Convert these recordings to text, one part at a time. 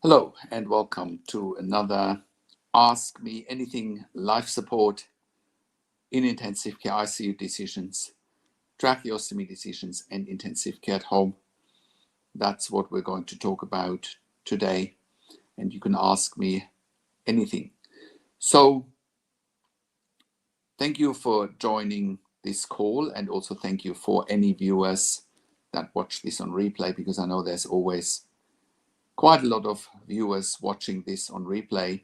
Hello and welcome to another Ask Me Anything life support in intensive care ICU decisions, tracheostomy decisions and intensive care at home. That's what we're going to talk about today, and you can ask me anything. So thank you for joining this call, and also thank you for any viewers that watch this on replay, because I know there's always quite a lot of viewers watching this on replay.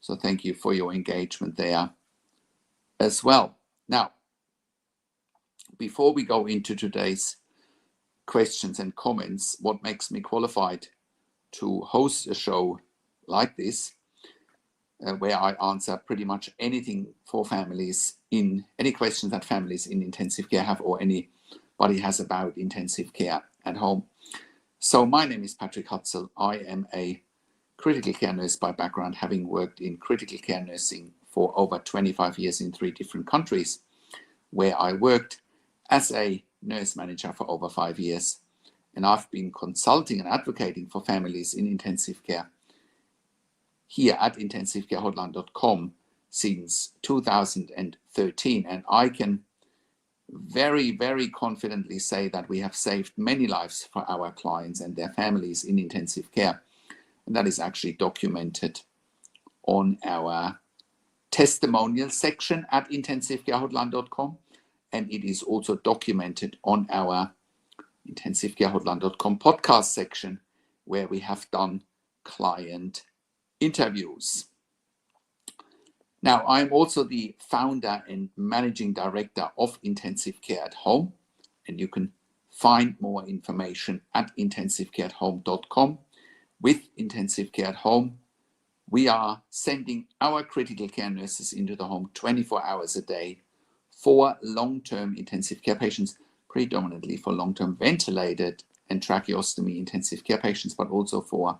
So thank you for your engagement there as well. Now, before we go into today's questions and comments, what makes me qualified to host a show like this, where I answer pretty much anything for families, in any questions that families in intensive care have, or anybody has about intensive care at home. So my name is Patrick Hutzel. I am a critical care nurse by background, having worked in critical care nursing for over 25 years in 3 different countries, where I worked as a nurse manager for over 5 years. And I've been consulting and advocating for families in intensive care here at intensivecarehotline.com since 2013. And I can very, very confidently say that we have saved many lives for our clients and their families in intensive care. And that is actually documented on our testimonial section at intensivecarehotline.com. And it is also documented on our intensivecarehotline.com podcast section, where we have done client interviews. Now, I'm also the founder and managing director of Intensive Care at Home, and you can find more information at intensivecareathome.com. With Intensive Care at Home, we are sending our critical care nurses into the home 24 hours a day for long-term intensive care patients, predominantly for long-term ventilated and tracheostomy intensive care patients, but also for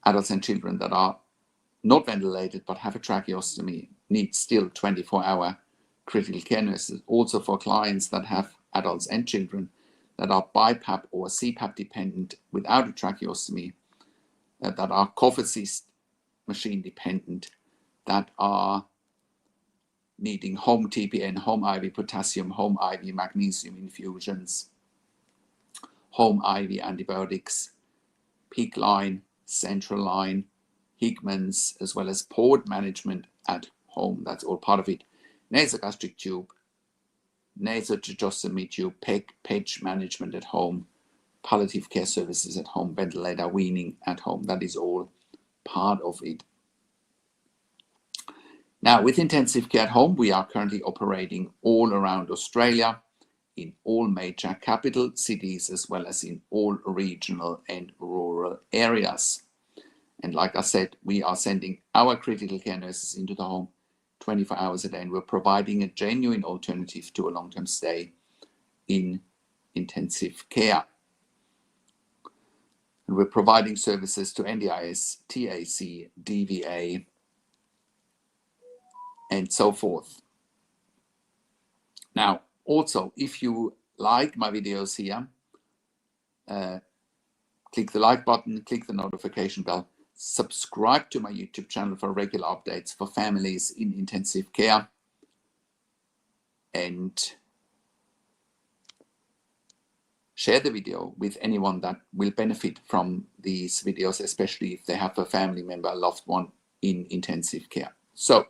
adults and children that are not ventilated but have a tracheostomy, need still 24-hour critical care nurses. Also for clients that have adults and children that are BiPAP or CPAP dependent without a tracheostomy, that are cough assist machine dependent, that are needing home TPN, home IV potassium, home IV magnesium infusions, home IV antibiotics, PEEK line, central line, Hickman's, as well as port management at home. That's all part of it. Nasogastric tube, nasotracheostomy tube, PEG management at home, palliative care services at home, ventilator weaning at home. That is all part of it. Now, with Intensive Care at Home, we are currently operating all around Australia, in all major capital cities, as well as in all regional and rural areas. And like I said, we are sending our critical care nurses into the home 24 hours a day, and we're providing a genuine alternative to a long-term stay in intensive care. And we're providing services to NDIS, TAC, DVA, and so forth. Now, also, if you like my videos here, click the like button, click the notification bell, subscribe to my YouTube channel for regular updates for families in intensive care, and share the video with anyone that will benefit from these videos, especially if they have a family member, a loved one in intensive care. So,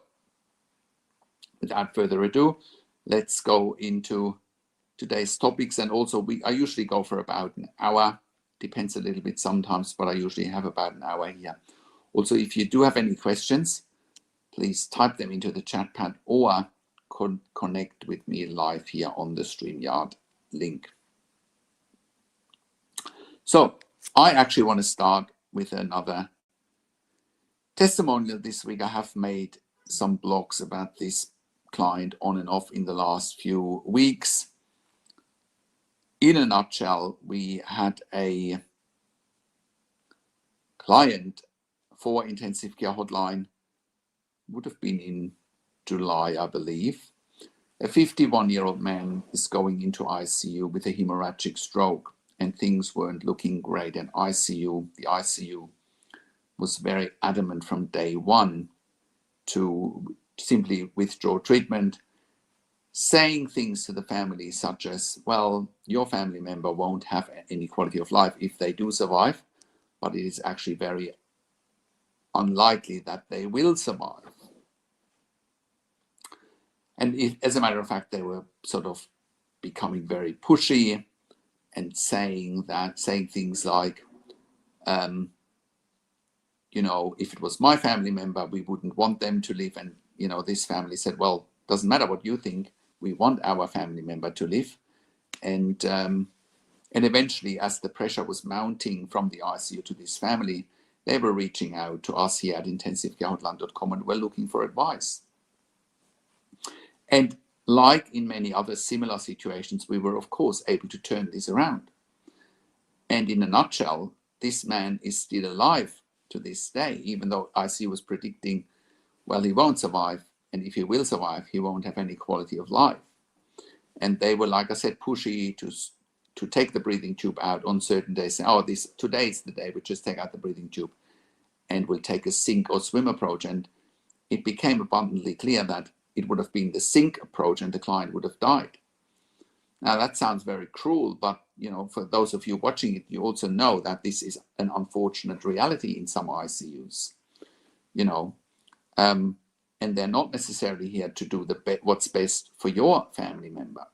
without further ado, let's go into today's topics. And also, I usually go for about an hour. Depends a little bit sometimes, but I usually have about an hour here. Also, if you do have any questions, please type them into the chat pad or connect with me live here on the StreamYard link. So I actually want to start with another testimonial this week. I have made some blogs about this client on and off in the last few weeks. In a nutshell, we had a client for intensive care hotline, would have been in July, I believe. A 51-year-old man is going into ICU with a hemorrhagic stroke, and things weren't looking great. And the ICU was very adamant from day one to simply withdraw treatment, saying things to the family such as, well, your family member won't have any quality of life if they do survive, but it is actually very unlikely that they will survive. And as a matter of fact, they were sort of becoming very pushy and saying things like, you know, if it was my family member, we wouldn't want them to live. And, you know, this family said, well, doesn't matter what you think, we want our family member to live. And eventually, as the pressure was mounting from the ICU to this family, they were reaching out to us here at intensivecarehotline.com and were looking for advice. And like in many other similar situations, we were, of course, able to turn this around. And in a nutshell, this man is still alive to this day, even though ICU was predicting, well, he won't survive. And if he will survive, he won't have any quality of life. And they were, like I said, pushy to take the breathing tube out on certain days. Saying, oh, today is the day we just take out the breathing tube and we'll take a sink or swim approach. And it became abundantly clear that it would have been the sink approach and the client would have died. Now that sounds very cruel, but you know, for those of you watching it, you also know that this is an unfortunate reality in some ICUs, you know, and they're not necessarily here to do what's best for your family member.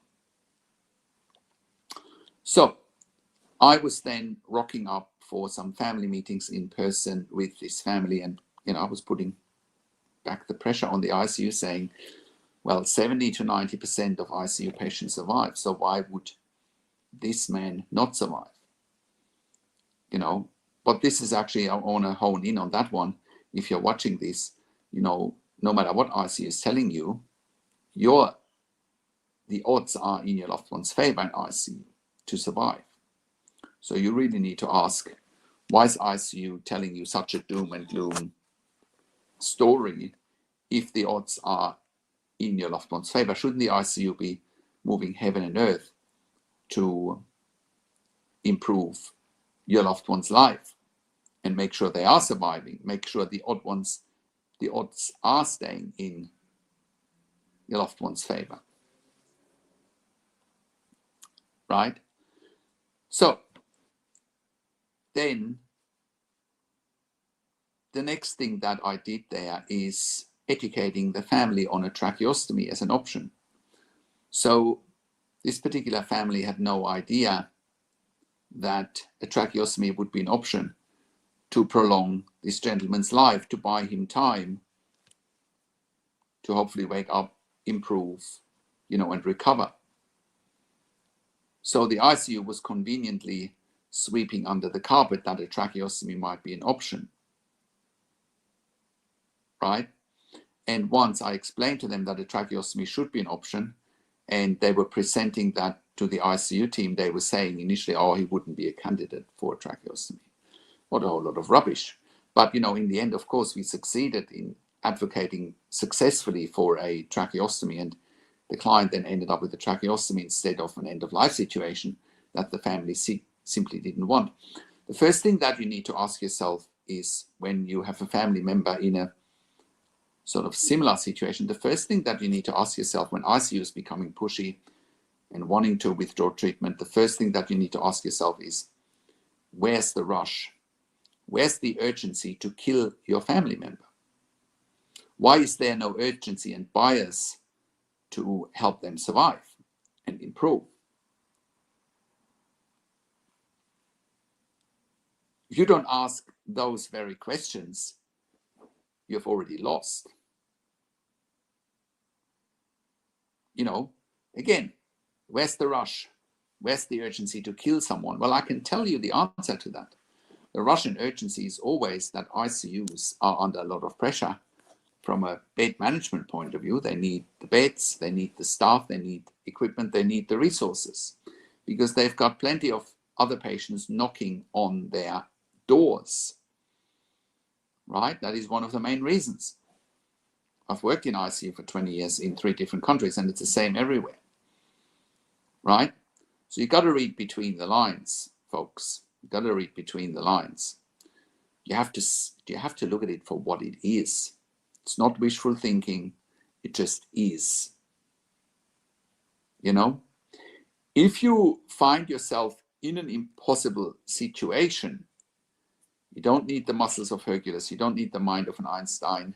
So I was then rocking up for some family meetings in person with this family, and you know, I was putting back the pressure on the ICU, saying, well, 70 to 90% of ICU patients survive. So why would this man not survive? You know, but this is actually, I want to hone in on that one. If you're watching this, you know, no matter what ICU is telling you, the odds are in your loved one's favor in ICU to survive. So you really need to ask, why is ICU telling you such a doom and gloom story if the odds are in your loved one's favor? Shouldn't the ICU be moving heaven and earth to improve your loved one's life and make sure they are surviving, make sure the odds are staying in your loved one's favor, right? So then the next thing that I did there is educating the family on a tracheostomy as an option. So this particular family had no idea that a tracheostomy would be an option to prolong this gentleman's life, to buy him time to hopefully wake up, improve, you know, and recover. So the ICU was conveniently sweeping under the carpet that a tracheostomy might be an option, right? And once I explained to them that a tracheostomy should be an option, and they were presenting that to the ICU team, they were saying initially, oh, he wouldn't be a candidate for a tracheostomy. What a whole lot of rubbish. But, you know, in the end, of course, we succeeded in advocating successfully for a tracheostomy, and the client then ended up with a tracheostomy instead of an end-of-life situation that the family simply didn't want. The first thing that you need to ask yourself is, when you have a family member in a sort of similar situation, the first thing that you need to ask yourself when ICU is becoming pushy and wanting to withdraw treatment, the first thing that you need to ask yourself is, where's the rush? Where's the urgency to kill your family member? Why is there no urgency and bias to help them survive and improve? If you don't ask those very questions, you've already lost. again, where's the rush? Where's the urgency to kill someone? Well, I can tell you the answer to that. The rush and urgency is always that ICUs are under a lot of pressure from a bed management point of view. They need the beds, they need the staff, they need equipment, they need the resources, because they've got plenty of other patients knocking on their doors, right? That is one of the main reasons. I've worked in ICU for 20 years in 3 different countries, and it's the same everywhere, right? So you've got to read between the lines, folks. You've got to read between the lines. You have to look at it for what it is. It's not wishful thinking. It just is. If you find yourself in an impossible situation, you don't need the muscles of Hercules. You don't need the mind of an Einstein.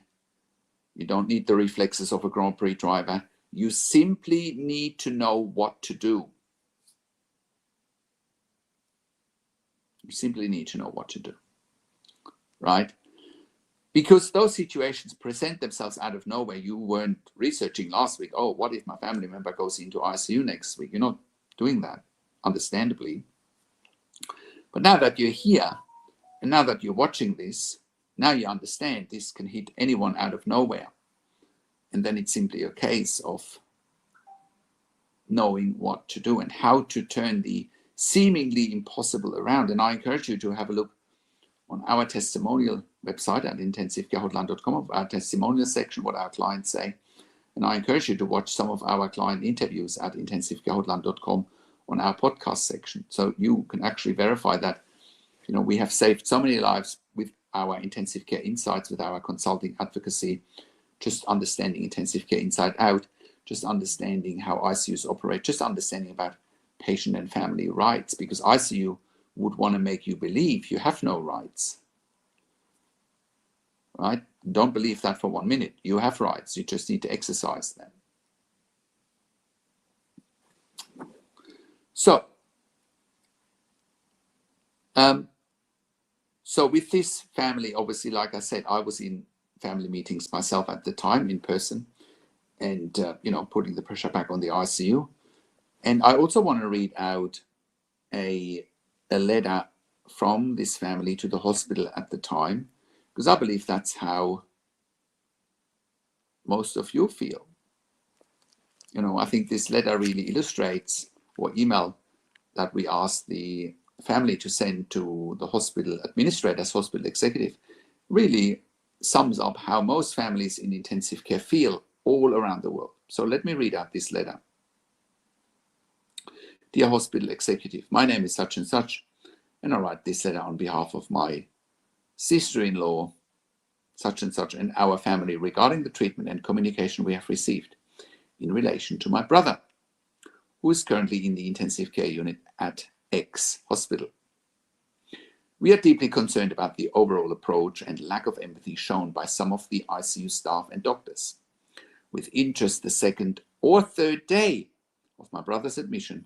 You don't need the reflexes of a Grand Prix driver. You simply need to know what to do. You simply need to know what to do, right? Because those situations present themselves out of nowhere. You weren't researching last week, oh, what if my family member goes into ICU next week? You're not doing that, understandably. But now that you're here, and now that you're watching this, now you understand this can hit anyone out of nowhere. And then it's simply a case of knowing what to do and how to turn the seemingly impossible around. And I encourage you to have a look on our testimonial website at intensivcarehotline.com, our testimonial section, what our clients say. And I encourage you to watch some of our client interviews at intensivcarehotline.com on our podcast section. So you can actually verify that, we have saved so many lives with our intensive care insights, with our consulting advocacy, just understanding intensive care inside out, just understanding how ICUs operate, just understanding about patient and family rights, because ICU would want to make you believe you have no rights, right? Don't believe that for 1 minute. You have rights. You just need to exercise them. So with this family, obviously, like I said, I was in family meetings myself at the time in person, and putting the pressure back on the ICU. And I also want to read out a letter from this family to the hospital at the time, because I believe that's how most of you feel. I think this letter really illustrates, or email that we asked the family to send to the hospital administrators, hospital executive, really sums up how most families in intensive care feel all around the world. So let me read out this letter. Dear hospital executive, my name is such and such, and I write this letter on behalf of my sister-in-law, such and such, and our family regarding the treatment and communication we have received in relation to my brother, who is currently in the intensive care unit at X hospital. We are deeply concerned about the overall approach and lack of empathy shown by some of the ICU staff and doctors. Within just the 2nd or 3rd day of my brother's admission,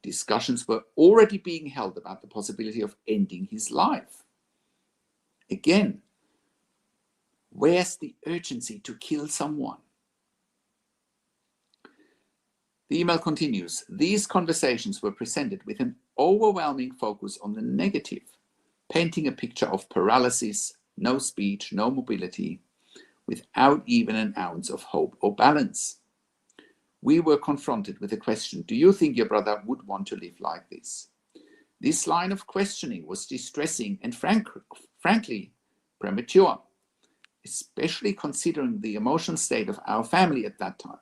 discussions were already being held about the possibility of ending his life. Again, where's the urgency to kill someone? The email continues. These conversations were presented with an overwhelming focus on the negative, painting a picture of paralysis, no speech, no mobility, without even an ounce of hope or balance. We were confronted with the question, do you think your brother would want to live like this? This line of questioning was distressing and frankly premature, especially considering the emotional state of our family at that time.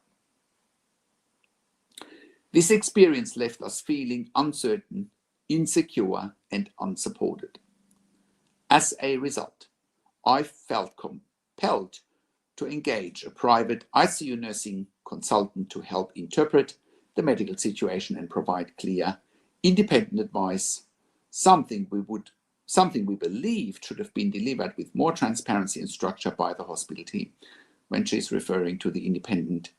This experience left us feeling uncertain, insecure, and unsupported. As a result, I felt compelled to engage a private ICU nursing consultant to help interpret the medical situation and provide clear, independent advice, something we believed should have been delivered with more transparency and structure by the hospital team. When she's referring to the independent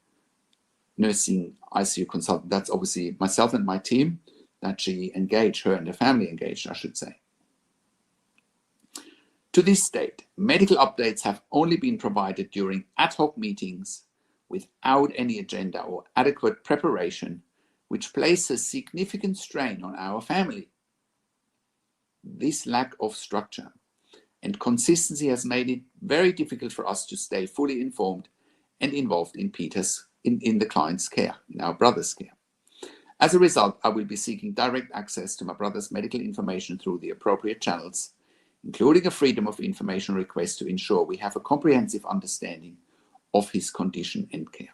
nursing ICU consultant, that's obviously myself and my team that she engaged, her and her family engaged, I should say. To this date, medical updates have only been provided during ad hoc meetings without any agenda or adequate preparation, which places significant strain on our family. This lack of structure and consistency has made it very difficult for us to stay fully informed and involved in the client's care, in our brother's care. As a result, I will be seeking direct access to my brother's medical information through the appropriate channels, including a freedom of information request to ensure we have a comprehensive understanding of his condition and care.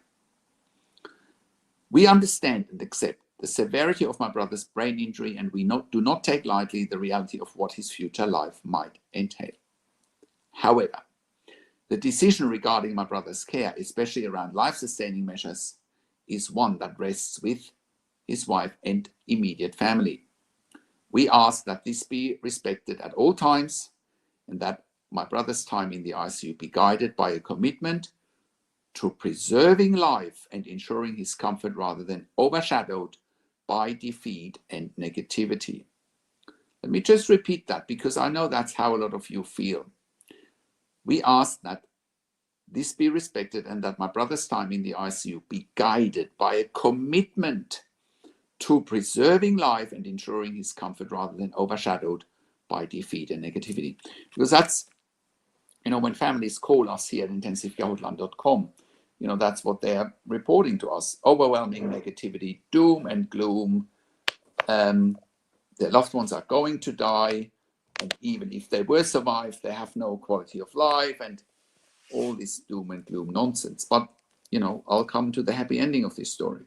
We understand and accept the severity of my brother's brain injury, and we do not take lightly the reality of what his future life might entail. However, the decision regarding my brother's care, especially around life-sustaining measures, is one that rests with his wife and immediate family. We ask that this be respected at all times and that my brother's time in the ICU be guided by a commitment to preserving life and ensuring his comfort rather than overshadowed by defeat and negativity. Let me just repeat that because I know that's how a lot of you feel. We ask that this be respected and that my brother's time in the ICU be guided by a commitment to preserving life and ensuring his comfort rather than overshadowed by defeat and negativity. Because that's, when families call us here at intensivecarehotline.com, that's what they're reporting to us. Overwhelming negativity, doom and gloom. Their loved ones are going to die. And even if they were survived, they have no quality of life and all this doom and gloom nonsense. But, I'll come to the happy ending of this story.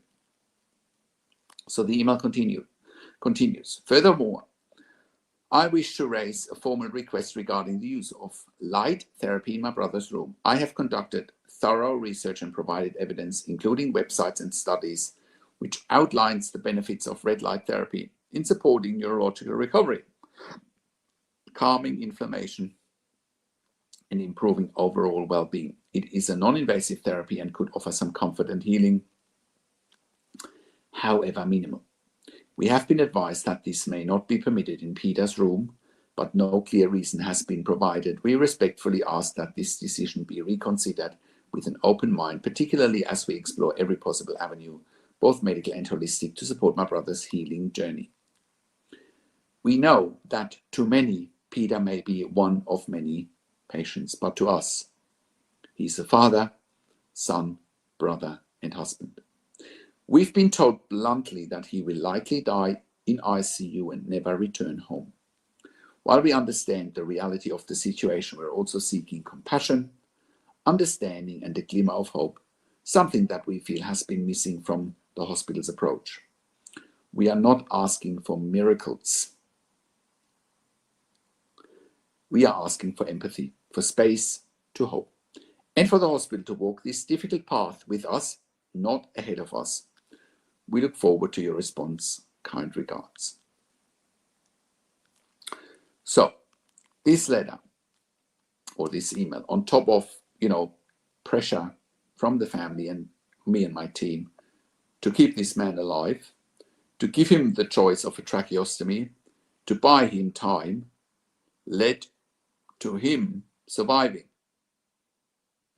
So the email continues. Furthermore, I wish to raise a formal request regarding the use of light therapy in my brother's room. I have conducted thorough research and provided evidence, including websites and studies, which outlines the benefits of red light therapy in supporting neurological recovery, calming inflammation, and improving overall well-being. It is a non-invasive therapy and could offer some comfort and healing, however minimal. We have been advised that this may not be permitted in Peter's room, but no clear reason has been provided. We respectfully ask that this decision be reconsidered with an open mind, particularly as we explore every possible avenue, both medical and holistic, to support my brother's healing journey. We know that to many, Peter may be one of many patients, but to us, he's a father, son, brother, and husband. We've been told bluntly that he will likely die in ICU and never return home. While we understand the reality of the situation, we're also seeking compassion, understanding, and a glimmer of hope, something that we feel has been missing from the hospital's approach. We are not asking for miracles. We are asking for empathy, for space to hope, and for the hospital to walk this difficult path with us, not ahead of us. We look forward to your response. Kind regards. So, this letter or this email, on top of, pressure from the family and me and my team to keep this man alive, to give him the choice of a tracheostomy, to buy him time, led to him surviving.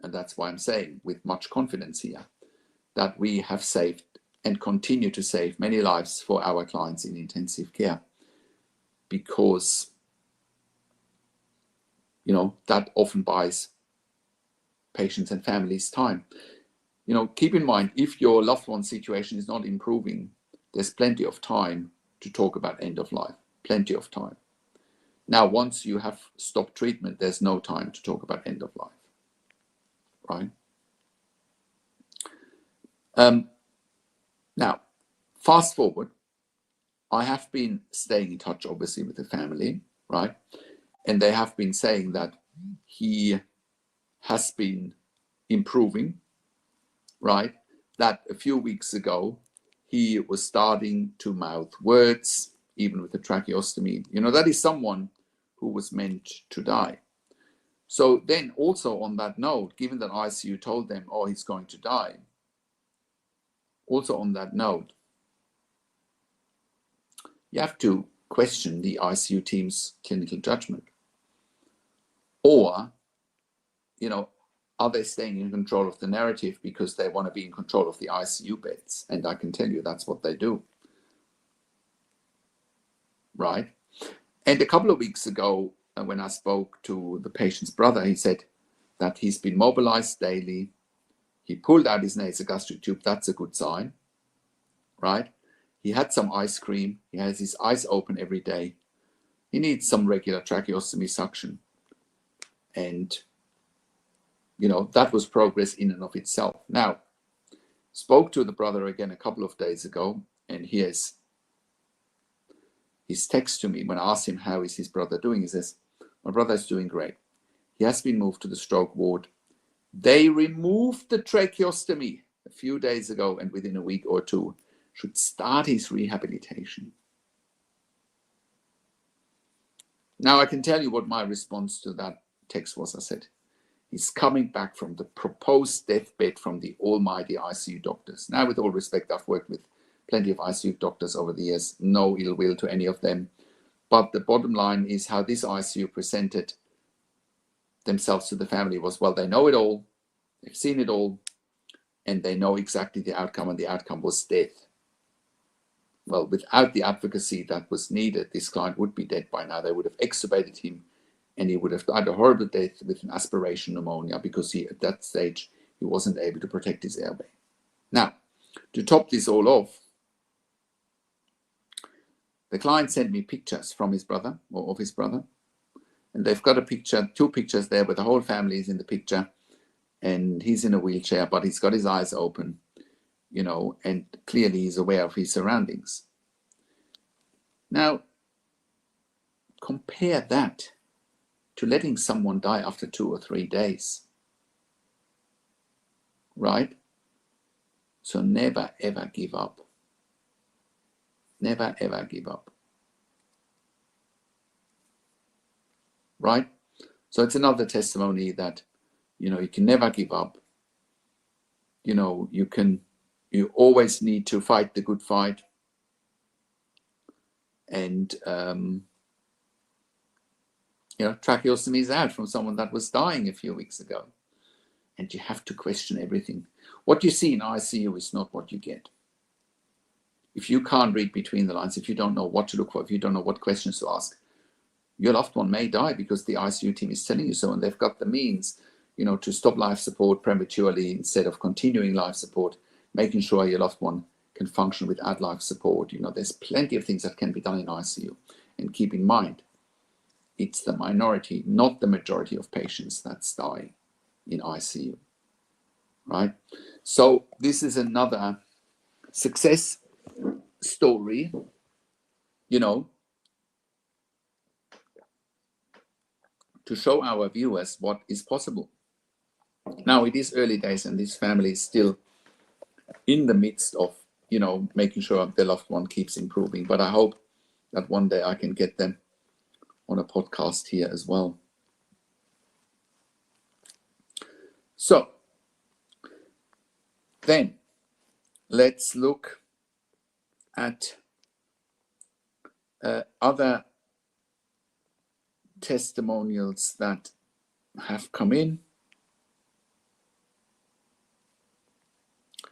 And that's why I'm saying with much confidence here that we have saved and continue to save many lives for our clients in intensive care, because that often buys patients and families time. Keep in mind, if your loved one's situation is not improving, there's plenty of time to talk about end of life, plenty of time. Now, once you have stopped treatment, there's no time to talk about end of life, right? Now, fast forward, I have been staying in touch, obviously, with the family, right? And they have been saying that he has been improving, right? That a few weeks ago, he was starting to mouth words, even with the tracheostomy. That is someone who was meant to die. So then also on that note, given that ICU told them, oh, he's going to die, also on that note, you have to question the ICU team's clinical judgment. Or, are they staying in control of the narrative because they want to be in control of the ICU beds? And I can tell you that's what they do, right? And a couple of weeks ago, when I spoke to the patient's brother, he said that he's been mobilized daily. He pulled out his nasogastric tube. That's a good sign, right? He had some ice cream. He has his eyes open every day. He needs some regular tracheostomy suction. And, you know, that was progress in and of itself. Now, spoke to the brother again a couple of days ago, and here's his text to me when I asked him how is his brother doing. He says, my brother is doing great. He has been moved to the stroke ward. They removed the tracheostomy a few days ago, and within a week or two should start his rehabilitation. Now I can tell you what my response to that text was. I said, he's coming back from the proposed deathbed from the almighty ICU doctors. Now, with all respect, I've worked with plenty of ICU doctors over the years, no ill will to any of them. But the bottom line is how this ICU presented themselves to the family was, well, they know it all, they've seen it all, and they know exactly the outcome, and the outcome was death. Well, without the advocacy that was needed, this client would be dead by now. They would have extubated him, and he would have died a horrible death with an aspiration pneumonia because at that stage, he wasn't able to protect his airway. Now, to top this all off, the client sent me pictures from his brother, or of his brother, and they've got a picture, 2 pictures there where the whole family is in the picture, and he's in a wheelchair, but he's got his eyes open, you know, and clearly he's aware of his surroundings. Now, compare that to letting someone die after 2 or 3 days, right? So never, ever give up. Never, ever give up. Right? So it's another testimony that, you know, you can never give up. You know, you always need to fight the good fight. And, you know, tracheostomy is out from someone that was dying a few weeks ago. And you have to question everything. What you see in ICU is not what you get. If you can't read between the lines, if you don't know what to look for, if you don't know what questions to ask, your loved one may die because the ICU team is telling you so, and they've got the means, you know, to stop life support prematurely instead of continuing life support, making sure your loved one can function without life support. You know, there's plenty of things that can be done in ICU. And keep in mind, it's the minority, not the majority of patients that's dying in ICU, right? So this is another success story, you know, to show our viewers what is possible. Now, it is early days, and this family is still in the midst of, you know, making sure their loved one keeps improving. But I hope that one day I can get them on a podcast here as well. So then let's look at other testimonials that have come in. I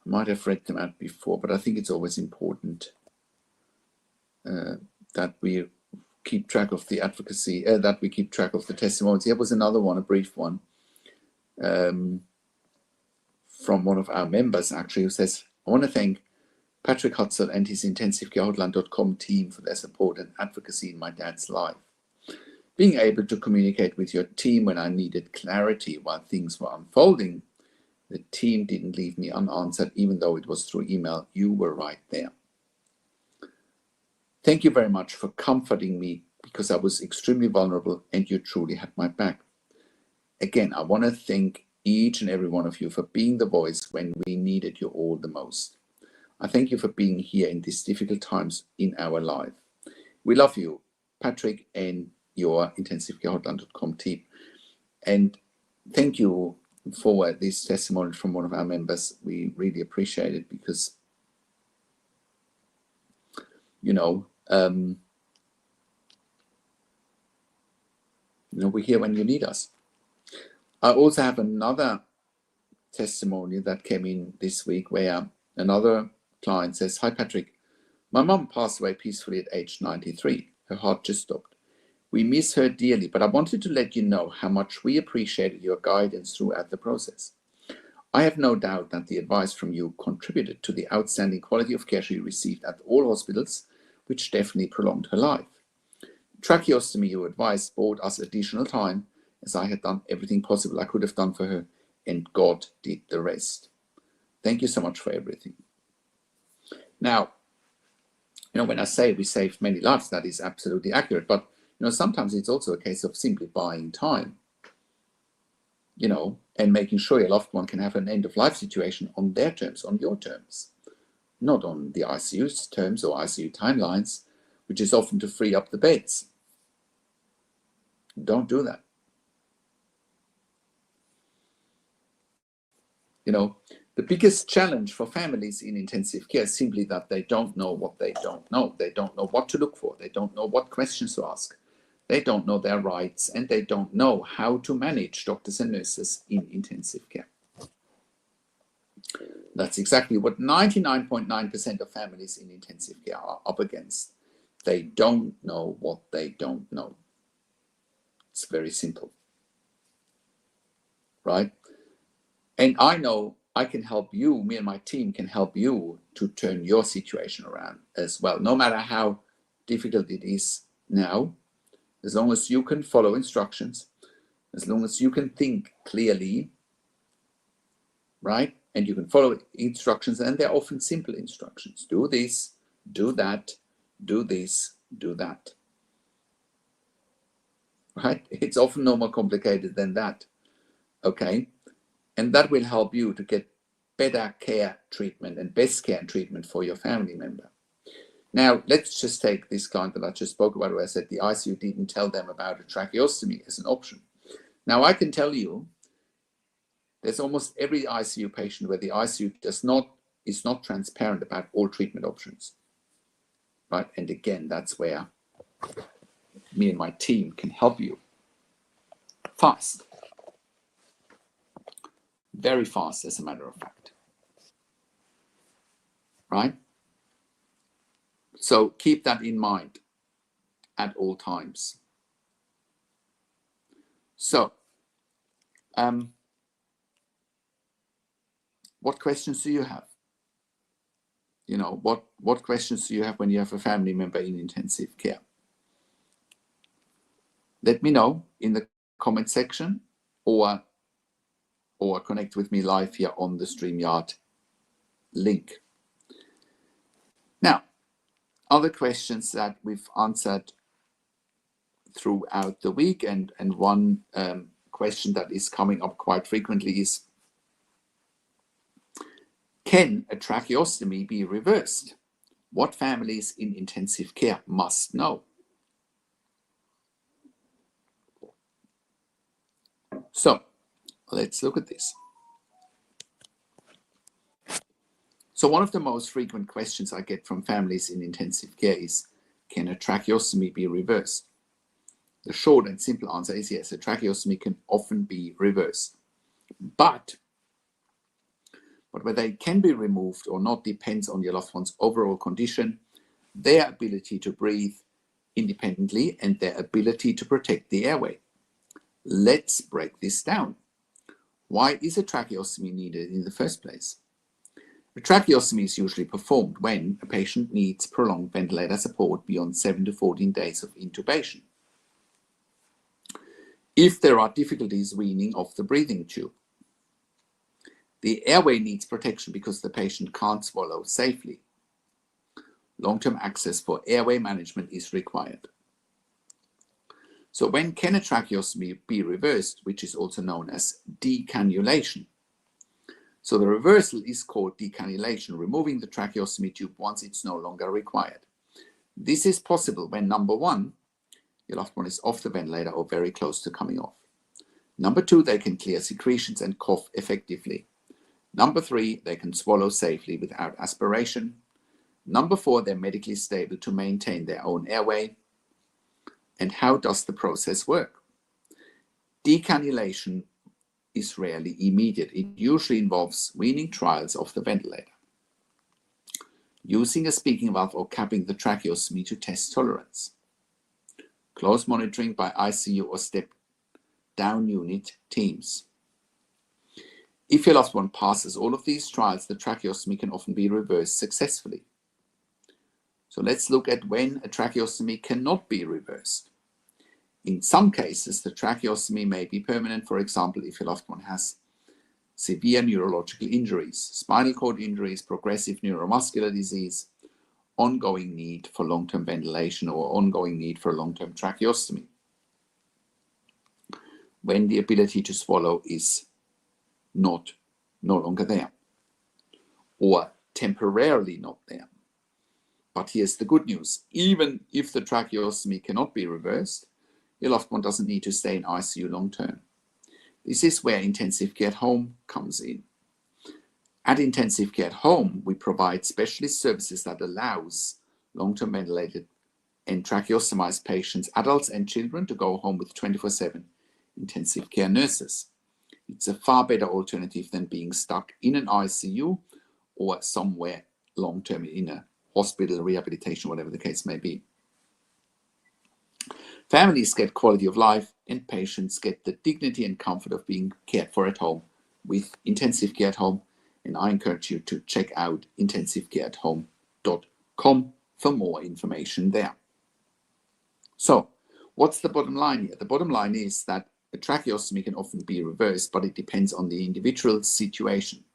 might have read them out before, but I think it's always important that we keep track of the advocacy, that we keep track of the testimonials. Here was another one, a brief one, from one of our members, actually, who says, I want to thank Patrick Hutzel and his intensivecarehotline.com team for their support and advocacy in my dad's life. Being able to communicate with your team when I needed clarity while things were unfolding, the team didn't leave me unanswered, even though it was through email. You were right there. Thank you very much for comforting me because I was extremely vulnerable and you truly had my back. Again, I want to thank each and every one of you for being the voice when we needed you all the most. I thank you for being here in these difficult times in our life. We love you, Patrick, and your intensivecarehotline.com team. And thank you for this testimony from one of our members. We really appreciate it because, you know, we're here when you need us. I also have another testimony that came in this week where another client says, "Hi Patrick, my mum passed away peacefully at age 93. Her heart just stopped. We miss her dearly, but I wanted to let you know how much we appreciated your guidance throughout the process. I have no doubt that the advice from you contributed to the outstanding quality of care she received at all hospitals, which definitely prolonged her life. Tracheostomy, your advice, bought us additional time, as I had done everything possible I could have done for her, and God did the rest. Thank you so much for everything." Now, when I say we saved many lives, that is absolutely accurate. But, sometimes it's also a case of simply buying time, and making sure your loved one can have an end-of-life situation on their terms, on your terms, not on the ICU's terms or ICU timelines, which is often to free up the beds. Don't do that. The biggest challenge for families in intensive care is simply that they don't know what they don't know. They don't know what to look for. They don't know what questions to ask. They don't know their rights, and they don't know how to manage doctors and nurses in intensive care. That's exactly what 99.9% of families in intensive care are up against. They don't know what they don't know. It's very simple, right? And I know I can help you, me and my team can help you to turn your situation around as well, no matter how difficult it is now. As long as you can follow instructions, as long as you can think clearly, right? And you can follow instructions, and they're often simple instructions. Do this, do that, do this, do that. Right? It's often no more complicated than that. Okay? And that will help you to get better care treatment and best care and treatment for your family member. Now, let's just take this client that I just spoke about, where I said the ICU didn't tell them about a tracheostomy as an option. Now, I can tell you there's almost every ICU patient where the ICU is not transparent about all treatment options. Right? And again, that's where me and my team can help you fast. Very fast, as a matter of fact. Right? So keep that in mind at all times. So, what questions do you have? What questions do you have when you have a family member in intensive care? Let me know in the comment section, or connect with me live here on the StreamYard link. Now, other questions that we've answered throughout the week, and one question that is coming up quite frequently is, can a tracheostomy be reversed? What families in intensive care must know? So let's look at this. So one of the most frequent questions I get from families in intensive care is, can a tracheostomy be reversed? The short and simple answer is yes, a tracheostomy can often be reversed. But whether it can be removed or not depends on your loved one's overall condition, their ability to breathe independently, and their ability to protect the airway. Let's break this down. Why is a tracheostomy needed in the first place? A tracheostomy is usually performed when a patient needs prolonged ventilator support beyond 7 to 14 days of intubation. If there are difficulties weaning off the breathing tube, the airway needs protection because the patient can't swallow safely. Long-term access for airway management is required. So when can a tracheostomy be reversed, which is also known as decannulation? So the reversal is called decannulation, removing the tracheostomy tube once it's no longer required. This is possible when, number one, your loved one is off the ventilator or very close to coming off. Number two, they can clear secretions and cough effectively. Number three, they can swallow safely without aspiration. Number four, they're medically stable to maintain their own airway. And how does the process work? Decannulation is rarely immediate. It usually involves weaning trials off the ventilator, using a speaking valve or capping the tracheostomy to test tolerance, close monitoring by ICU or step-down unit teams. If your loved one passes all of these trials, the tracheostomy can often be reversed successfully. So let's look at when a tracheostomy cannot be reversed. In some cases, the tracheostomy may be permanent, for example, if your loved one has severe neurological injuries, spinal cord injuries, progressive neuromuscular disease, ongoing need for long-term ventilation, or ongoing need for a long-term tracheostomy. When the ability to swallow is no longer there, or temporarily not there. But here's the good news. Even if the tracheostomy cannot be reversed, your loved one doesn't need to stay in ICU long term. This is where intensive care at home comes in. At intensive care at home, we provide specialist services that allows long-term ventilated and tracheostomized patients, adults and children, to go home with 24/7 intensive care nurses. It's a far better alternative than being stuck in an ICU or somewhere long-term in a hospital, rehabilitation, whatever the case may be. Families get quality of life and patients get the dignity and comfort of being cared for at home with intensive care at home. And I encourage you to check out intensivecareathome.com for more information there. So what's the bottom line here? The bottom line is that a tracheostomy can often be reversed, but it depends on the individual situation.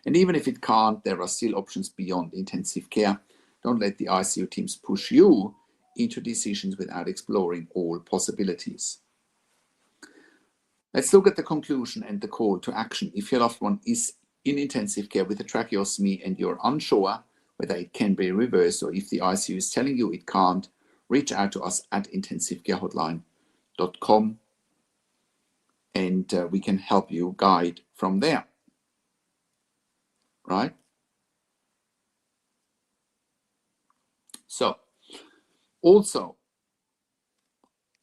And even if it can't, there are still options beyond intensive care. Don't let the ICU teams push you into decisions without exploring all possibilities. Let's look at the conclusion and the call to action. If your loved one is in intensive care with a tracheostomy and you're unsure whether it can be reversed, or if the ICU is telling you it can't, reach out to us at intensivecarehotline.com and we can help you guide from there. Right? So, also,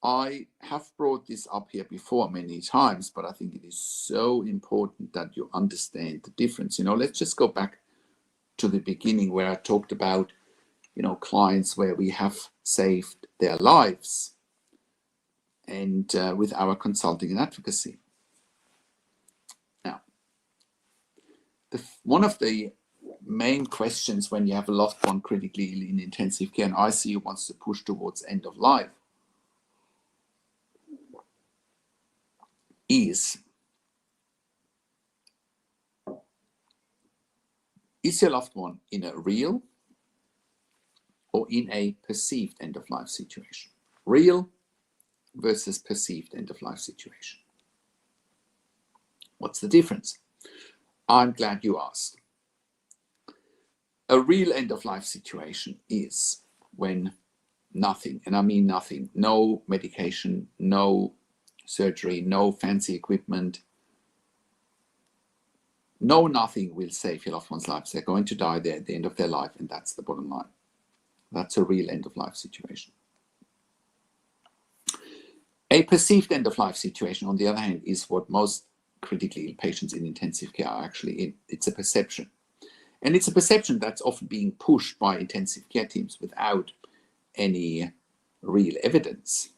I have brought this up here before many times, but I think it is so important that you understand the difference. Let's just go back to the beginning where I talked about, clients where we have saved their lives and with our consulting and advocacy. Now, one of the main questions when you have a loved one critically ill in intensive care and ICU wants to push towards end of life is your loved one in a real or in a perceived end of life situation? Real versus perceived end of life situation. What's the difference? I'm glad you asked. A real end of life situation is when nothing, and I mean nothing, no medication, no surgery, no fancy equipment, no nothing will save your loved one's lives. They're going to die there at the end of their life, and that's the bottom line. That's a real end of life situation. A perceived end of life situation, on the other hand, is what most critically ill patients in intensive care are actually in. It's a perception. And it's a perception that's often being pushed by intensive care teams without any real evidence,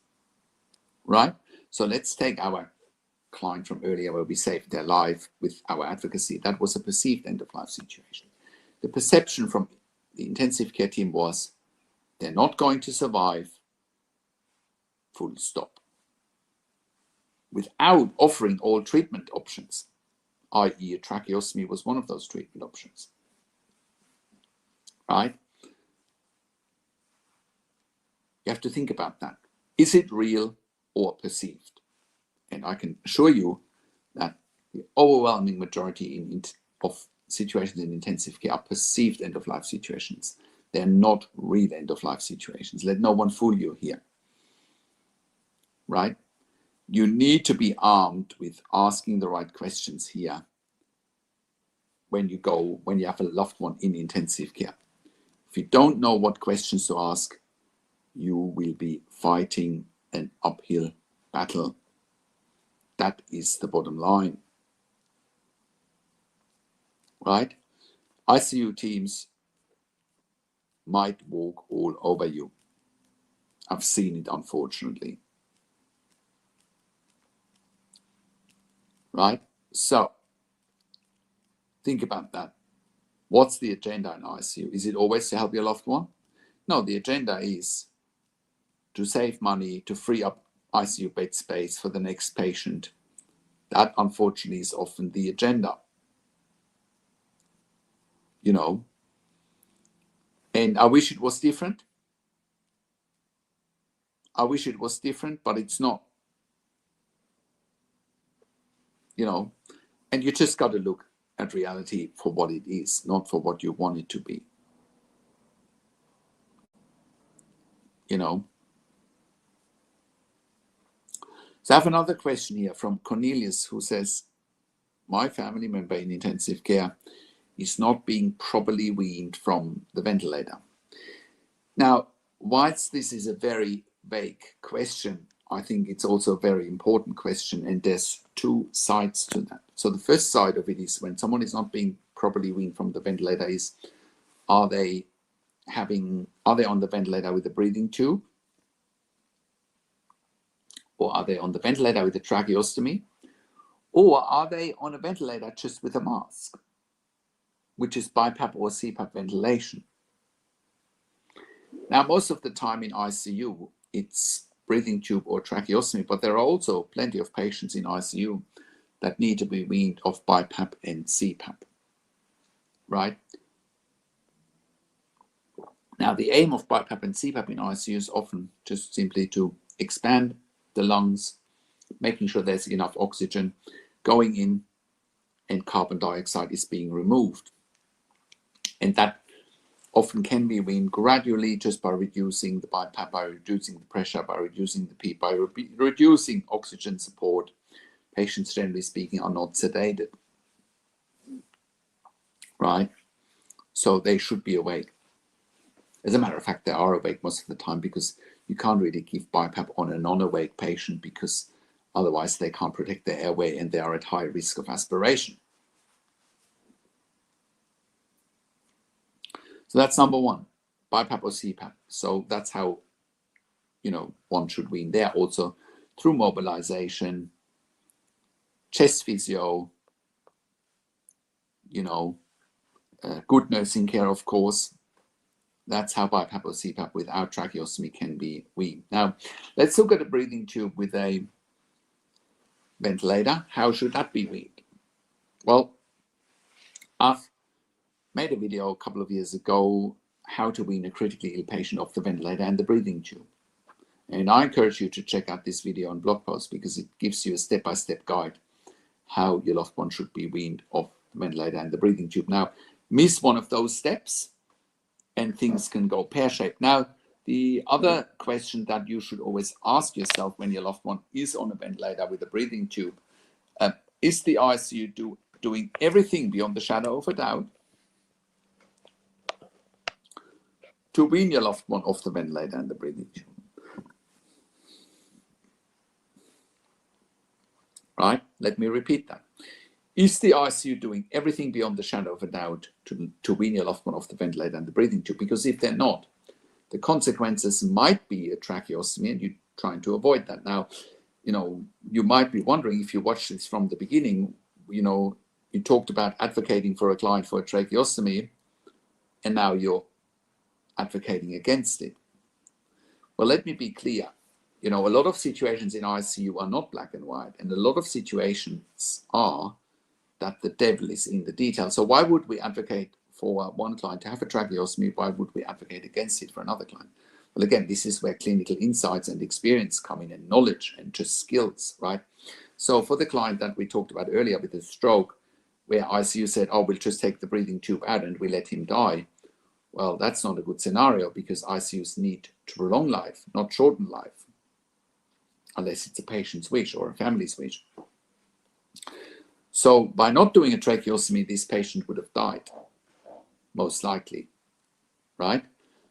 right? So let's take our client from earlier where we saved their life with our advocacy. That was a perceived end of life situation. The perception from the intensive care team was they're not going to survive, full stop, without offering all treatment options, i.e. a tracheostomy was one of those treatment options, right? You have to think about that. Is it real or perceived? And I can assure you that the overwhelming majority of situations in intensive care are perceived end-of-life situations. They're not real end-of-life situations. Let no one fool you here, right? You need to be armed with asking the right questions here when you have a loved one in intensive care. If you don't know what questions to ask, you will be fighting an uphill battle. That is the bottom line. right? ICU teams might walk all over you. I've seen it, unfortunately, right? So think about that. What's the agenda in ICU? Is it always to help your loved one? No, the agenda is to save money, to free up ICU bed space for the next patient. That, unfortunately, is often the agenda, you know. And I wish it was different. I wish it was different, but it's not, you know. And you just got to look at reality for what it is, not for what you want it to be, you know. So I have another question here from Cornelius, who says, my family member in intensive care is not being properly weaned from the ventilator. Now, whilst this is a very vague question, I think it's also a very important question, and there's two sides to that. So the first side of it is, when someone is not being properly weaned from the ventilator, is are they on the ventilator with a breathing tube, or are they on the ventilator with a tracheostomy, or are they on a ventilator just with a mask, which is BiPAP or CPAP ventilation? Now, most of the time in ICU, it's breathing tube or tracheostomy, but there are also plenty of patients in ICU that need to be weaned off BiPAP and CPAP, right? Now, the aim of BiPAP and CPAP in ICU is often just simply to expand the lungs, making sure there's enough oxygen going in and carbon dioxide is being removed. And that often can be weaned gradually just by reducing the BiPAP, by reducing the pressure, by reducing the PEEP, by reducing oxygen support. Patients, generally speaking, are not sedated, right? So they should be awake. As a matter of fact, they are awake most of the time, because you can't really give BiPAP on a non-awake patient, because otherwise they can't protect their airway and they are at high risk of aspiration. So that's number one, BiPAP or CPAP. So that's how, you know, one should wean there, also through mobilization, chest physio, you know, good nursing care, of course. That's how BiPAP or CPAP without tracheostomy can be weaned. Now, let's look at a breathing tube with a ventilator. How should that be weaned? Well, I've made a video a couple of years ago, how to wean a critically ill patient off the ventilator and the breathing tube. And I encourage you to check out this video and blog post, because it gives you a step-by-step guide how your loved one should be weaned off the ventilator and the breathing tube. Now, miss one of those steps and things can go pear-shaped. Now, the other question that you should always ask yourself when your loved one is on a ventilator with a breathing tube, is the ICU doing everything beyond the shadow of a doubt to wean your loved one off the ventilator and the breathing tube? Right? Let me repeat that. Is the ICU doing everything beyond the shadow of a doubt to wean your loved one off the ventilator and the breathing tube? Because if they're not, the consequences might be a tracheostomy, and you're trying to avoid that. Now, you know, you might be wondering, if you watch this from the beginning, you know, you talked about advocating for a client for a tracheostomy, and now you're advocating against it. Well, let me be clear. You know, a lot of situations in ICU are not black and white, and a lot of situations are that the devil is in the detail. So why would we advocate for one client to have a tracheostomy? Why would we advocate against it for another client? Well, again, this is where clinical insights and experience come in, and knowledge and just skills, right? So for the client that we talked about earlier with the stroke, where ICU said, oh, we'll just take the breathing tube out and we let him die. Well, that's not a good scenario, because ICUs need to prolong life, not shorten life, unless it's a patient's wish or a family's wish. So by not doing a tracheostomy, this patient would have died, most likely, right?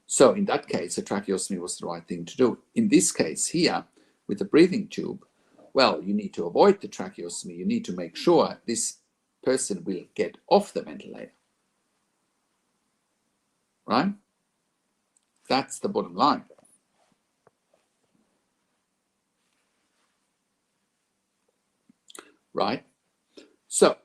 So in that case, a tracheostomy was the right thing to do. In this case here, with the breathing tube, well, you need to avoid the tracheostomy. You need to make sure this person will get off the ventilator. Right? That's the bottom line. Right? So,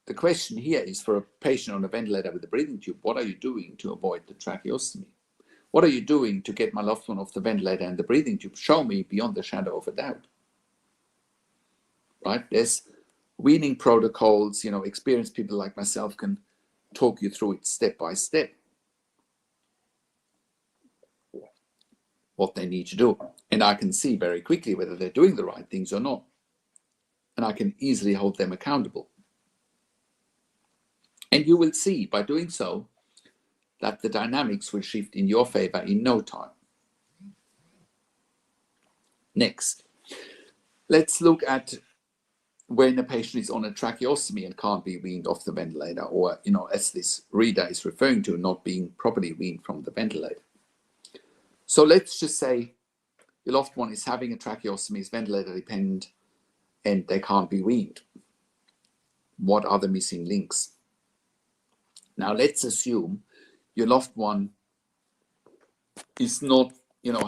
the question here is, for a patient on a ventilator with a breathing tube, what are you doing to avoid the tracheostomy? What are you doing to get my loved one off the ventilator and the breathing tube? Show me beyond the shadow of a doubt. Right? There's weaning protocols, experienced people like myself can talk you through it step by step, what they need to do. And I can see very quickly whether they're doing the right things or not. And I can easily hold them accountable. And you will see by doing so that the dynamics will shift in your favor in no time. Next, let's look at when a patient is on a tracheostomy and can't be weaned off the ventilator, or, as this reader is referring to, not being properly weaned from the ventilator. So let's just say your loved one is having a tracheostomy, is ventilator dependent, and they can't be weaned. What are the missing links? Now let's assume your loved one is not,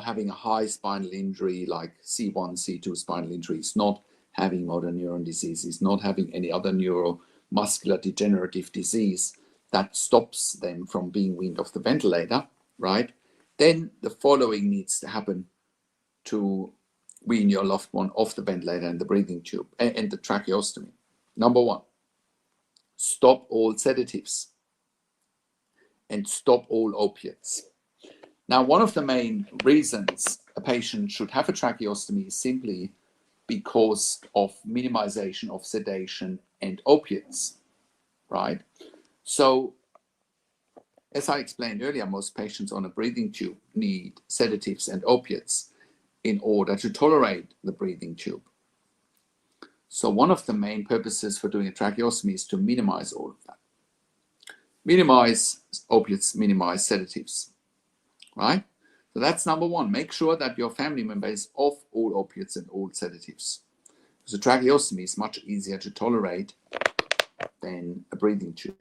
having a high spinal injury like C1, C2 spinal injury, is not having motor neuron disease, is not having any other neuromuscular degenerative disease that stops them from being weaned off the ventilator, right? Then the following needs to happen to wean your loved one off the ventilator and the breathing tube and the tracheostomy. Number one, stop all sedatives and stop all opiates. Now, one of the main reasons a patient should have a tracheostomy is simply because of minimization of sedation and opiates, right? So, as I explained earlier, most patients on a breathing tube need sedatives and opiates in order to tolerate the breathing tube. So one of the main purposes for doing a tracheostomy is to minimize all of that. Minimize opiates, minimize sedatives, right? So that's number one. Make sure that your family member is off all opiates and all sedatives. Because a tracheostomy is much easier to tolerate than a breathing tube.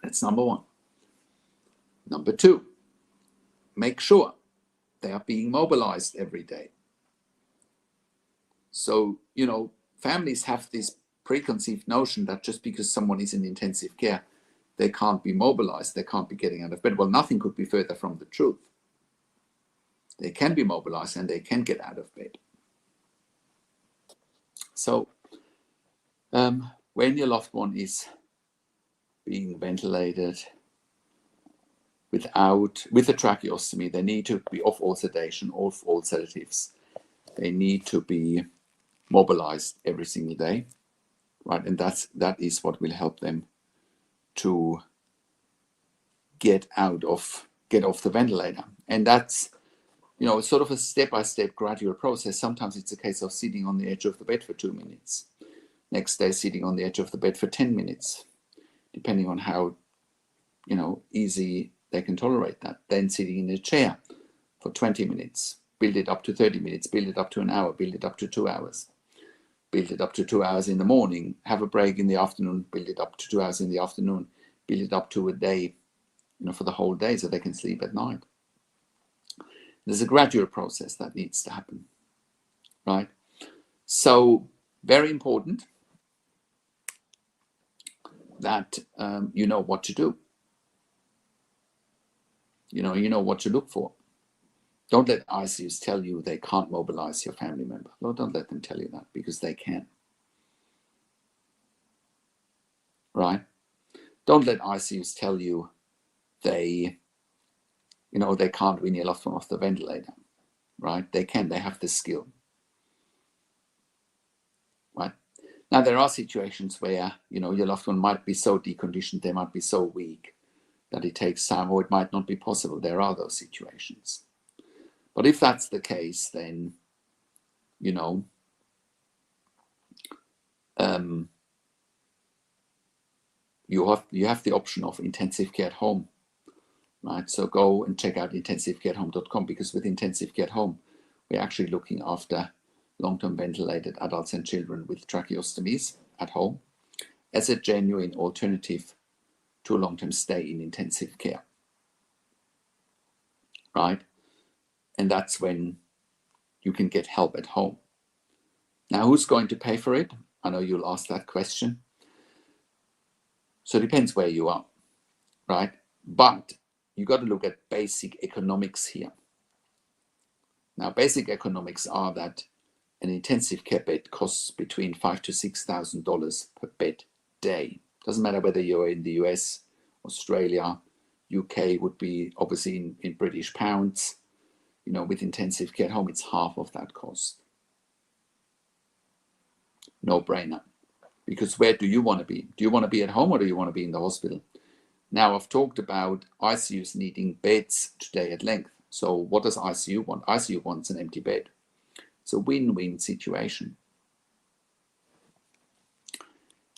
That's number one. Number two, make sure they are being mobilized every day. So, families have this preconceived notion that just because someone is in intensive care, they can't be mobilized, they can't be getting out of bed. Well, nothing could be further from the truth. They can be mobilized and they can get out of bed. So, when your loved one is being ventilated with a tracheostomy, they need to be off all sedation, off all sedatives. They need to be mobilized every single day, right? And that is what will help them to get off the ventilator. And that's, sort of a step-by-step gradual process. Sometimes it's a case of sitting on the edge of the bed for 2 minutes. Next day, sitting on the edge of the bed for 10 minutes, depending on how, easy they can tolerate that. Then sitting in a chair for 20 minutes, build it up to 30 minutes, build it up to an hour, build it up to 2 hours. Build it up to 2 hours in the morning, have a break in the afternoon, build it up to 2 hours in the afternoon, build it up to a day, for the whole day so they can sleep at night. There's a gradual process that needs to happen, right? So, very important that you know what to do. You know what to look for. Don't let ICUs tell you they can't mobilize your family member. No, don't let them tell you that, because they can. Right? Don't let ICUs tell you they can't wean your loved one off the ventilator. Right? They can. They have the skill. Right? Now, there are situations where, your loved one might be so deconditioned, they might be so weak that it takes time, or it might not be possible. There are those situations. But if that's the case, then, you have the option of intensive care at home, right? So go and check out intensivecareathome.com, because with intensive care at home, we're actually looking after long-term ventilated adults and children with tracheostomies at home as a genuine alternative to a long-term stay in intensive care, right? And that's when you can get help at home. Now, who's going to pay for it? I know you'll ask that question. So it depends where you are, right? But you got to look at basic economics here. Now, basic economics are that an intensive care bed costs between $5,000 to $6,000 per bed day. Doesn't matter whether you're in the US, Australia, UK would be obviously in British pounds. You know, with intensive care at home, it's half of that cost. No brainer. Because where do you want to be? Do you want to be at home or do you want to be in the hospital? Now, I've talked about ICUs needing beds today at length. So what does ICU want? ICU wants an empty bed. It's a win-win situation.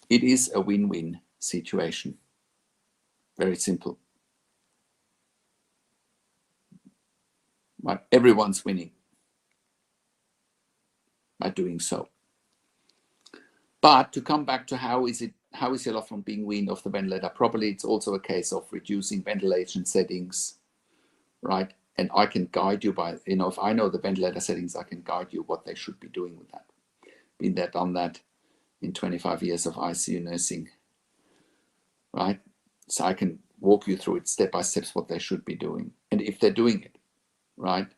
It is a win-win situation. Very simple. But everyone's winning by doing so. But to come back to how is your loved one being weaned off the ventilator properly, it's also a case of reducing ventilation settings, right? And I can guide you by, if I know the ventilator settings, I can guide you what they should be doing with that. Been there, done that in 25 years of ICU nursing, right? So I can walk you through it step by step what they should be doing. And if they're doing it, right?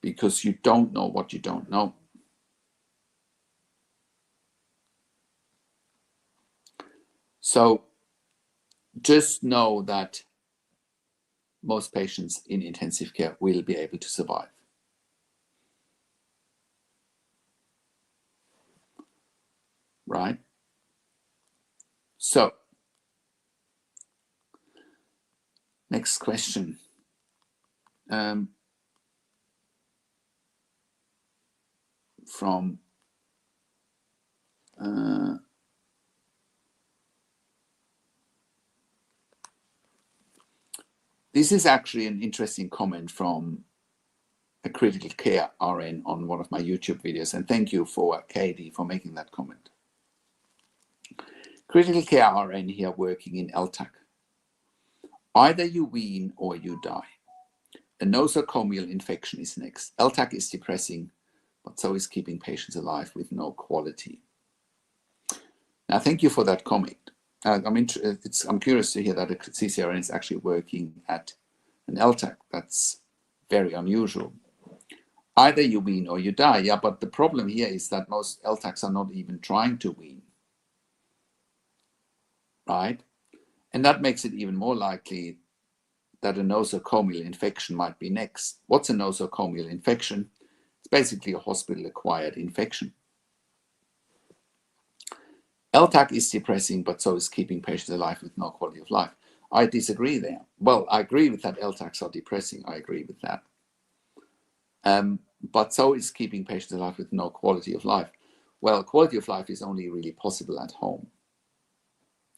Because you don't know what you don't know. So just know that most patients in intensive care will be able to survive. Right? So, next question. From this is actually an interesting comment from a critical care RN on one of my YouTube videos, and thank you for Katie for making that comment. Critical care RN here working in LTAC. Either you wean or you die. A nosocomial infection is next. LTAC is depressing, but so is keeping patients alive with no quality. Now, thank you for that comment. I'm curious to hear that a CCRN is actually working at an LTAC. That's very unusual. Either you wean or you die. Yeah, but the problem here is that most LTACs are not even trying to wean, right? And that makes it even more likely that a nosocomial infection might be next. What's a nosocomial infection? It's basically a hospital-acquired infection. LTAC is depressing, but so is keeping patients alive with no quality of life. I disagree there. Well, I agree with that LTACs are depressing. I agree with that. But so is keeping patients alive with no quality of life. Well, quality of life is only really possible at home.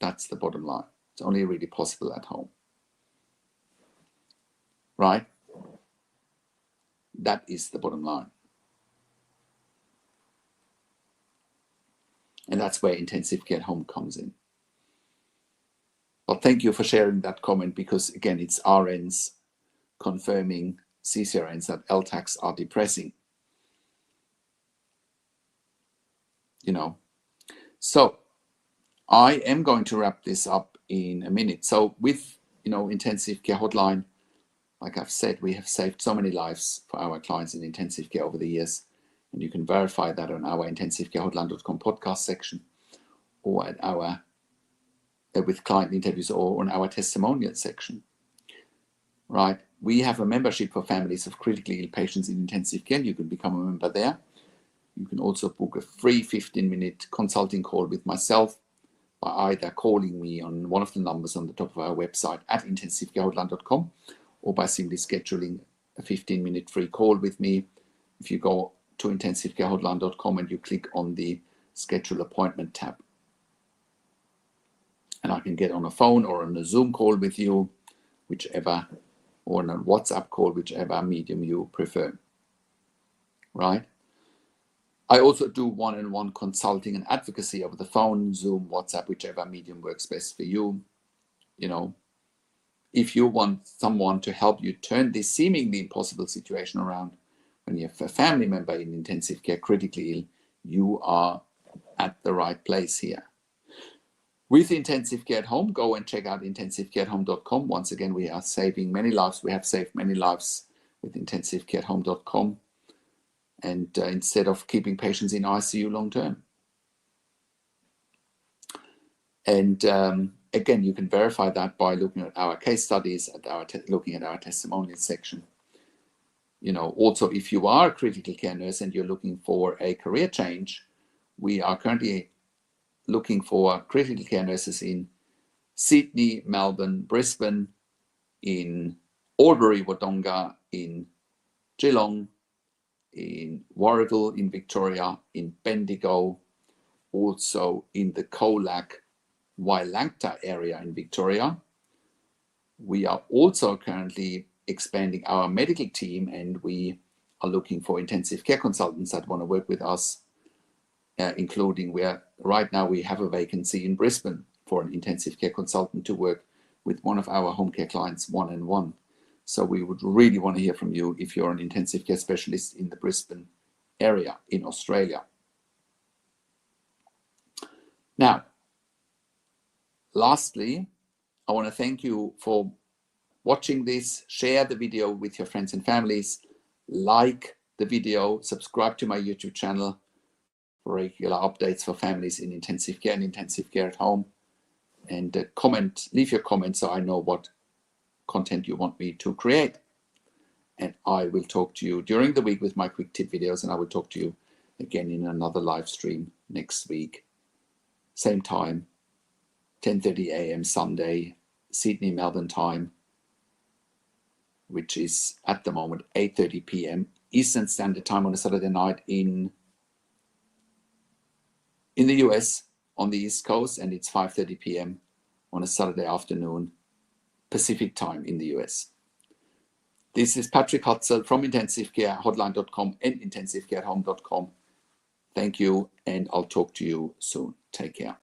That's the bottom line. It's only really possible at home. Right? That is the bottom line. And that's where intensive care at home comes in. Well, thank you for sharing that comment, because again, it's RNs confirming CCRNs that LTACs are depressing. So I am going to wrap this up in a minute. So with, intensive care hotline, like I've said, we have saved so many lives for our clients in intensive care over the years. And you can verify that on our intensivecarehotline.com podcast section, or at our with client interviews, or on our testimonial section. Right? We have a membership for families of critically ill patients in intensive care. You can become a member there. You can also book a free 15-minute consulting call with myself by either calling me on one of the numbers on the top of our website at intensivecarehotline.com, or by simply scheduling a 15-minute free call with me. If you go to intensivecarehotline.com and you click on the schedule appointment tab, and I can get on a phone or on a Zoom call with you, whichever, or on a WhatsApp call, whichever medium you prefer, right? I also do one-on-one consulting and advocacy over the phone, Zoom, WhatsApp, whichever medium works best for you. You know, if you want someone to help you turn this seemingly impossible situation around when you have a family member in intensive care critically ill, you are at the right place here. With intensive care at home, go and check out intensivecareathome.com. Once again, we are saving many lives. We have saved many lives with intensivecareathome.com. And instead of keeping patients in ICU long term. And again, you can verify that by looking at our case studies, looking at our testimonial section. You know, also, if you are a critical care nurse and you're looking for a career change, we are currently looking for critical care nurses in Sydney, Melbourne, Brisbane, in Albury, Wodonga, in Geelong, in Warragul, in Victoria, in Bendigo, also in the Colac, Wailangta area in Victoria. We are also currently expanding our medical team, and we are looking for intensive care consultants that want to work with us, including where right now we have a vacancy in Brisbane for an intensive care consultant to work with one of our home care clients one-on-one. So we would really want to hear from you if you're an intensive care specialist in the Brisbane area in Australia. Now, lastly, I want to thank you for watching this. Share the video with your friends and families. Like the video. Subscribe to my YouTube channel for regular updates for families in intensive care and intensive care at home. And comment, leave your comments so I know what content you want me to create. And I will talk to you during the week with my quick tip videos, and I will talk to you again in another live stream next week. Same time, 10:30 a.m. Sunday, Sydney, Melbourne time, which is at the moment 8:30 p.m. Eastern Standard Time on a Saturday night in the US on the East Coast, and it's 5:30 p.m. on a Saturday afternoon Pacific time in the US. This is Patrick Hutzel from intensivecarehotline.com and intensivecareathome.com. Thank you, and I'll talk to you soon. Take care.